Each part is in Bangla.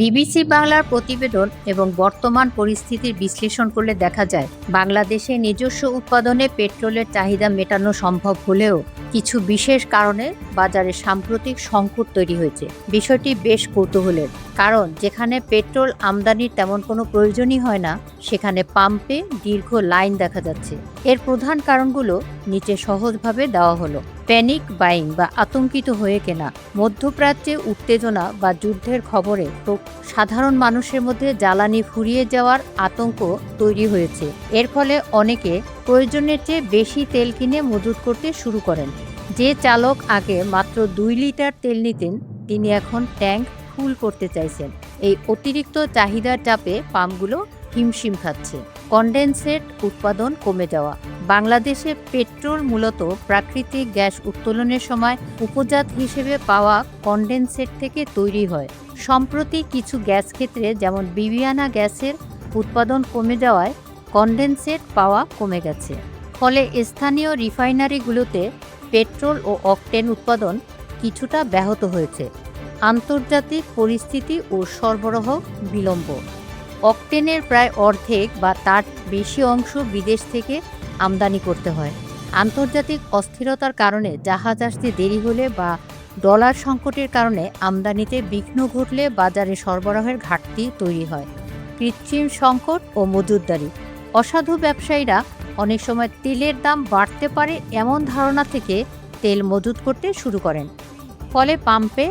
বিবিসি বাংলার প্রতিবেদন এবং বর্তমান পরিস্থিতির বিশ্লেষণ করলে দেখা যায় বাংলাদেশে নিজস্ব উৎপাদনে পেট্রোলের চাহিদা মেটানো সম্ভব হলেও কিছু বিশেষ কারণে বাজারে সাম্প্রতিক সংকট তৈরি হয়েছে। বিষয়টি বেশ কৌতূহলের, কারণ যেখানে পেট্রোল আমদানির তেমন কোনো প্রয়োজনই হয় না, সেখানে পাম্পে দীর্ঘ লাইন দেখা যাচ্ছে। এর প্রধান কারণগুলো নিচে সহজভাবে দেওয়া হলো। প্যানিক বাইং বা আতঙ্কিত হয়ে কেনা। মধ্যপ্রাচ্যে উত্তেজনা বা যুদ্ধের খবরে সাধারণ মানুষের মধ্যে জ্বালানি ফুরিয়ে যাওয়ার আতঙ্ক তৈরি হয়েছে। এর ফলে অনেকে প্রয়োজনের চেয়ে বেশি তেল কিনে মজুত করতে শুরু করেন। যে চালক আগে মাত্র 2 লিটার তেল নিতেন, তিনি এখন ট্যাঙ্ক ফুল করতে চাইছেন। এই অতিরিক্ত চাহিদার চাপে পাম্পগুলো হিমশিম খাচ্ছে। কনডেনসেট উৎপাদন কমে যাওয়া। বাংলাদেশে পেট্রোল মূলত প্রাকৃতিক গ্যাস উত্তোলনের সময় উপজাত হিসেবে পাওয়া কনডেনসেট থেকে তৈরি হয়। সম্প্রতি কিছু গ্যাস ক্ষেত্রে যেমন বিবিয়ানা গ্যাসের উৎপাদন কমে যাওয়ায় কনডেনসেট পাওয়া কমে গেছে। ফলে স্থানীয় রিফাইনারিগুলোতে পেট্রোল ও অকটেন উৎপাদন কিছুটা ব্যাহত হয়েছে। আন্তর্জাতিক পরিস্থিতি ও সরবরাহ বিলম্ব। অকটেনের প্রায় অর্ধেক বা তার বেশি অংশ বিদেশ থেকে আমদানি করতে হয়। আন্তর্জাতিক অস্থিরতার কারণে জাহাজ আসতে দেরি হলে বা ডলার সংকটের কারণে আমদানিতে বিঘ্ন ঘটলে বাজারে সরবরাহের ঘাটতি তৈরি হয়। কৃত্রিম সংকট ও মজুতদারি। অসাধু ব্যবসায়ীরা অনেক সময় তেলের দাম বাড়তে পারে এমন ধারণা থেকে তেল মজুত করতে শুরু করেন। ফলে পাম্পে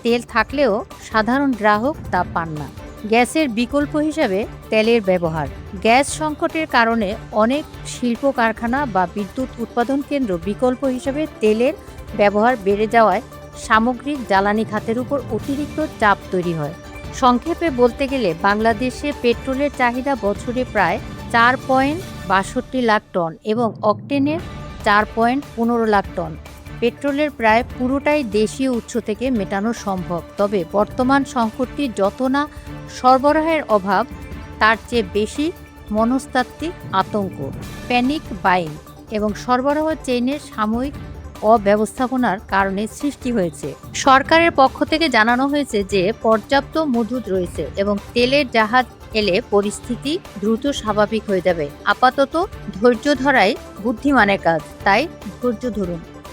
তেল থাকলেও সাধারণ গ্রাহক তা পান না। গ্যাসের বিকল্প হিসাবে তেলের ব্যবহার। গ্যাস সংকটের কারণে অনেক শিল্প কারখানা বা বিদ্যুৎ উৎপাদন কেন্দ্র বিকল্প হিসাবে তেলের ব্যবহার বেড়ে যাওয়ায় সামগ্রিক জ্বালানি খাতের উপর অতিরিক্ত চাপ তৈরি হয়। সংক্ষেপে বলতে গেলে বাংলাদেশে পেট্রোলের চাহিদা বছরে প্রায় 4.62 লাখ টন এবং অকটেনের 4.15 লাখ টন। পেট্রোলের প্রায় পুরোটাই দেশীয় উৎস থেকে মেটানো সম্ভব। তবে বর্তমান সংকটটি যত না সরবরাহের অভাব, তার চেয়ে বেশি মনস্তাত্ত্বিক আতঙ্ক, প্যানিক বাইং এবং সরবরাহ চেইনের সাময়িক অব্যবস্থাপনার কারণে সৃষ্টি হয়েছে। সরকারের পক্ষ থেকে জানানো হয়েছে যে পর্যাপ্ত মজুদ রয়েছে এবং তেলের জাহাজ এলে পরিস্থিতি দ্রুত স্বাভাবিক হয়ে যাবে। আপাতত ধৈর্য ধরাই বুদ্ধিমানের কাজ, তাই ধৈর্য ধরুন।